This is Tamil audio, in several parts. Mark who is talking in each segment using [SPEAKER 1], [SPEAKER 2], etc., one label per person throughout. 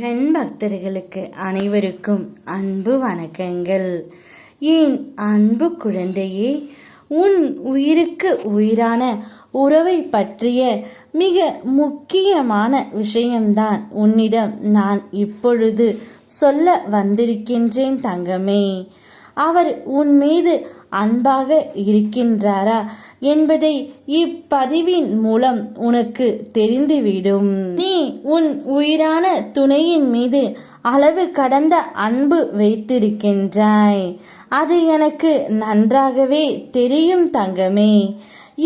[SPEAKER 1] முருகன் பக்தர்களுக்கு அனைவருக்கும் அன்பு வணக்கங்கள். என் அன்பு குழந்தையே, உன் உயிருக்கு உயிரான உறவை பற்றிய மிக முக்கியமான விஷயம்தான் உன்னிடம் நான் இப்பொழுது சொல்ல வந்திருக்கின்றேன் தங்கமே. அவர் உன் மீது அன்பாக இருக்கின்றாரா என்பதை இப்பதிவின் மூலம் உனக்கு தெரிந்துவிடும். நீ உன் உயிரான துணையின் மீது அளவு கடந்த அன்பு வைத்திருக்கின்றாய். அது எனக்கு நன்றாகவே தெரியும் தங்கமே.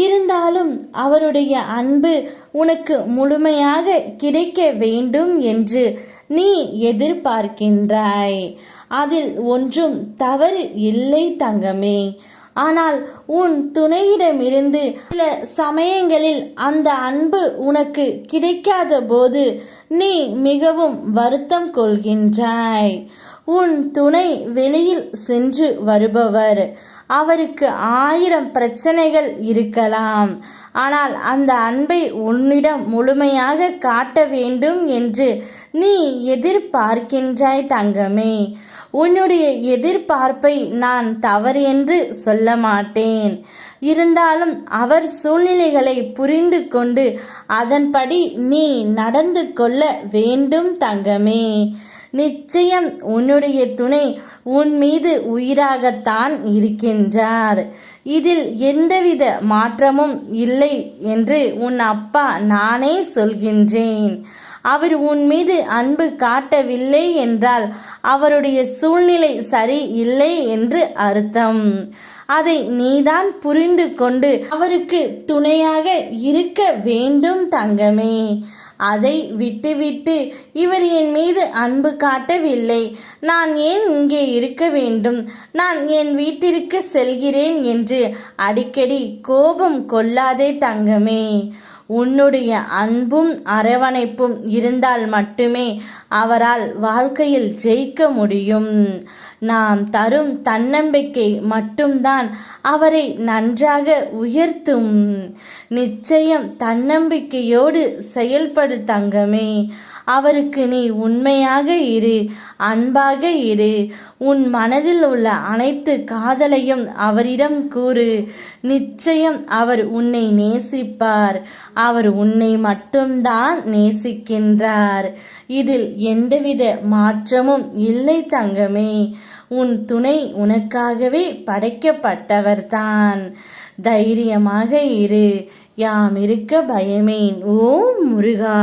[SPEAKER 1] இருந்தாலும் அவருடைய அன்பு உனக்கு முழுமையாக கிடைக்க வேண்டும் என்று நீ எதிர்பார்க்கின்றாய். அதில் ஒன்றும் தவறு இல்லை தங்கமே. ஆனால் உன் துணையிடமிருந்து சில சமயங்களில் அந்த அன்பு உனக்கு கிடைக்காத போது நீ மிகவும் வருத்தம் கொள்கின்றாய். உன் துணை வெளியில் சென்று வருபவர். அவருக்கு 1000 பிரச்சனைகள் இருக்கலாம். ஆனால் அந்த அன்பை உன்னிடம் முழுமையாக காட்ட வேண்டும் என்று நீ எதிர்பார்க்கின்றாய் தங்கமே. உன்னுடைய எதிர்பார்ப்பை நான் தவறு என்று சொல்ல மாட்டேன். இருந்தாலும் அவர் சூழ்நிலைகளை புரிந்து கொண்டு அதன்படி நீ நடந்து கொள்ள வேண்டும் தங்கமே. நிச்சயம் உன்னுடைய துணை உன் மீது உயிராகத்தான் இருக்கின்றார். இதில் எந்தவித மாற்றமும் இல்லை என்று உன் அப்பா நானே சொல்கின்றேன். அவர் உன் மீது அன்பு காட்டவில்லை என்றால் அவருடைய சூழ்நிலை சரி இல்லை என்று அர்த்தம். அதை நீதான் புரிந்து கொண்டு அவருக்கு துணையாக இருக்க வேண்டும் தங்கமே. அதை விட்டுவிட்டு இவர் என் மீது அன்பு காட்டவில்லை, நான் ஏன் இங்கே இருக்க வேண்டும், நான் என் வீட்டிற்கு செல்கிறேன் என்று அடிக்கடி கோபம் கொள்ளாதே தங்கமே. உன்னுடைய அன்பும் அரவணைப்பும் இருந்தால் மட்டுமே அவரால் வாழ்க்கையில் ஜெயிக்க முடியும். நாம் தரும் தன்னம்பிக்கை மட்டும்தான் அவரை நன்றாக உயர்த்தும். நிச்சயம் தன்னம்பிக்கையோடு செயல்படு தங்கமே. அவருக்கு நீ உண்மையாக இரு, அன்பாக இரு. உன் மனதில் உள்ள அனைத்து காதலையும் அவரிடம் கூறு. நிச்சயம் அவர் உன்னை நேசிப்பார். அவர் உன்னை மட்டும்தான் நேசிக்கின்றார். இதில் எந்தவித மாற்றமும் இல்லை தங்கமே. உன் துணை உனக்காகவே படைக்கப்பட்டவர்தான். தைரியமாக இரு. யாம் இருக்க பயமேன். ஓம் முருகா.